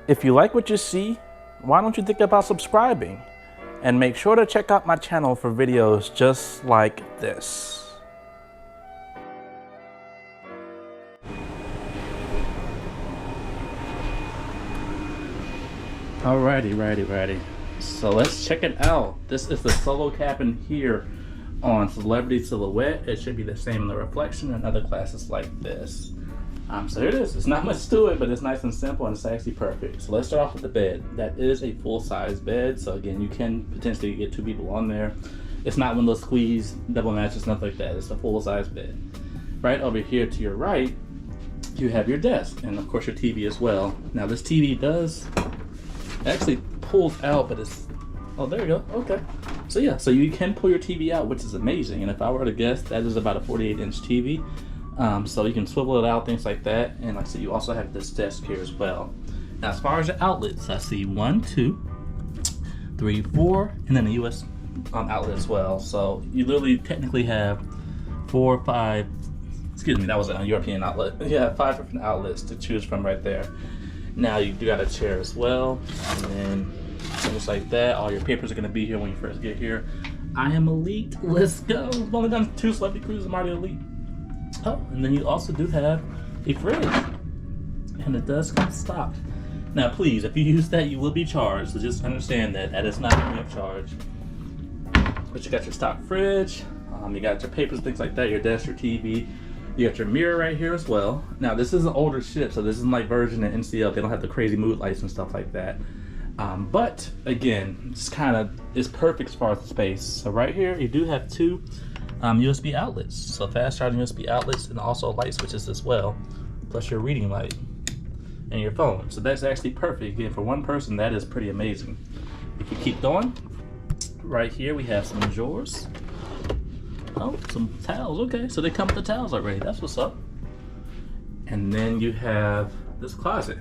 If you like what you see, why don't you think about subscribing? And make sure to check out my channel for videos just like this. Alrighty. So let's check it out. This is the solo cabin here on Celebrity Silhouette. It should be the same in the reflection and other classes like this. So here it is. It's not much to it, but it's nice and simple and it's actually perfect. So let's start off with the bed. That is a full-size bed. So again, you can potentially get 2 people on there. It's not one of those squeeze double matches, nothing like that. It's a full-size bed. Right over here to your right, you have your desk and of course your TV as well. Now this TV does actually pulls out, but it's, oh, there you go. Okay. So yeah, so you can pull your TV out, which is amazing. And if I were to guess, that is about a 48-inch TV. So you can swivel it out, things like that. And like I said, you also have this desk here as well. Now, as far as the outlets, I see 1, 2, 3, 4, and then a US outlet as well. So you literally technically have 4, 5, excuse me, that was a European outlet. You have 5 different outlets to choose from right there. Now you do got a chair as well, and then things like that. All your papers are gonna be here when you first get here. I am elite. Let's go. I've only done 2 celebrity cruises. I'm already elite. Oh, and then you also do have a fridge, and it does come stocked. Now, please, if you use that, you will be charged. So just understand that that is not free of charge. But you got your stock fridge. You got your papers, things like that. Your desk, your TV. You got your mirror right here as well. Now this is an older ship, so this isn't like version and NCL. They don't have the crazy mood lights and stuff like that. But again, it's perfect as far as the space. So right here, you do have 2 USB outlets. So fast charging USB outlets and also light switches as well, plus your reading light and your phone. So that's actually perfect. Again, for one person, that is pretty amazing. If you keep going, right here we have some drawers. Oh, some towels. Okay, so they come with the towels already. That's what's up. And then you have this closet.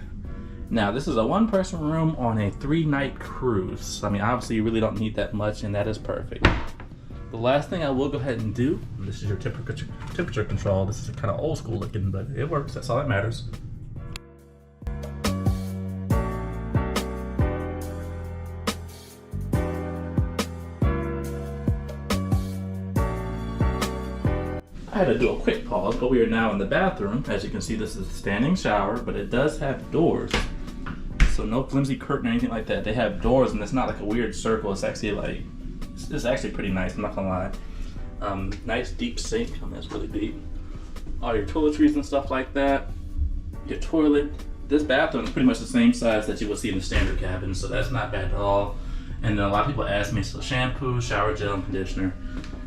Now, this is a 1-person room on a 3-night cruise. I mean, obviously, you really don't need that much, and that is perfect. The last thing I will go ahead and do, and this is your temperature control. This is kind of old school looking, but it works. That's all that matters. I had to do a quick pause, but we are now in the bathroom. As you can see, this is a standing shower, but it does have doors. So no flimsy curtain or anything like that. They have doors, and it's not like a weird circle. It's actually like, it's actually pretty nice, I'm not gonna lie. Nice deep sink, I mean, that's really deep. All your toiletries and stuff like that. Your toilet. This bathroom is pretty much the same size that you will see in the standard cabin, so that's not bad at all. And then a lot of people ask me, so shampoo, shower gel, and conditioner.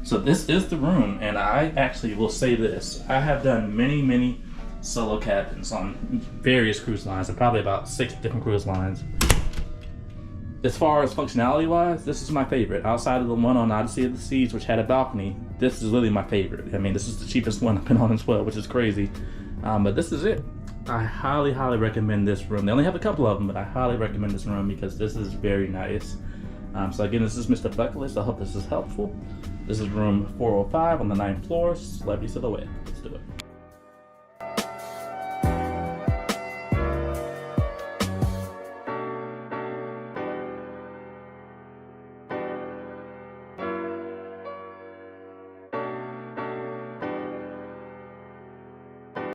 So this is the room, and I actually will say this. I have done many solo cabins on various cruise lines, and probably about 6 different cruise lines. As far as functionality wise, this is my favorite. Outside of the one on Odyssey of the Seas, which had a balcony, this is really my favorite. I mean, this is the cheapest one I've been on as well, which is crazy. But this is it. I highly recommend this room. They only have a couple of them, but I highly recommend this room because this is very nice. So again, this is Mr. Bucketlist. I hope this is helpful. This is room 405 on the 9th floor, Celebrity Silhouette. Let's do it.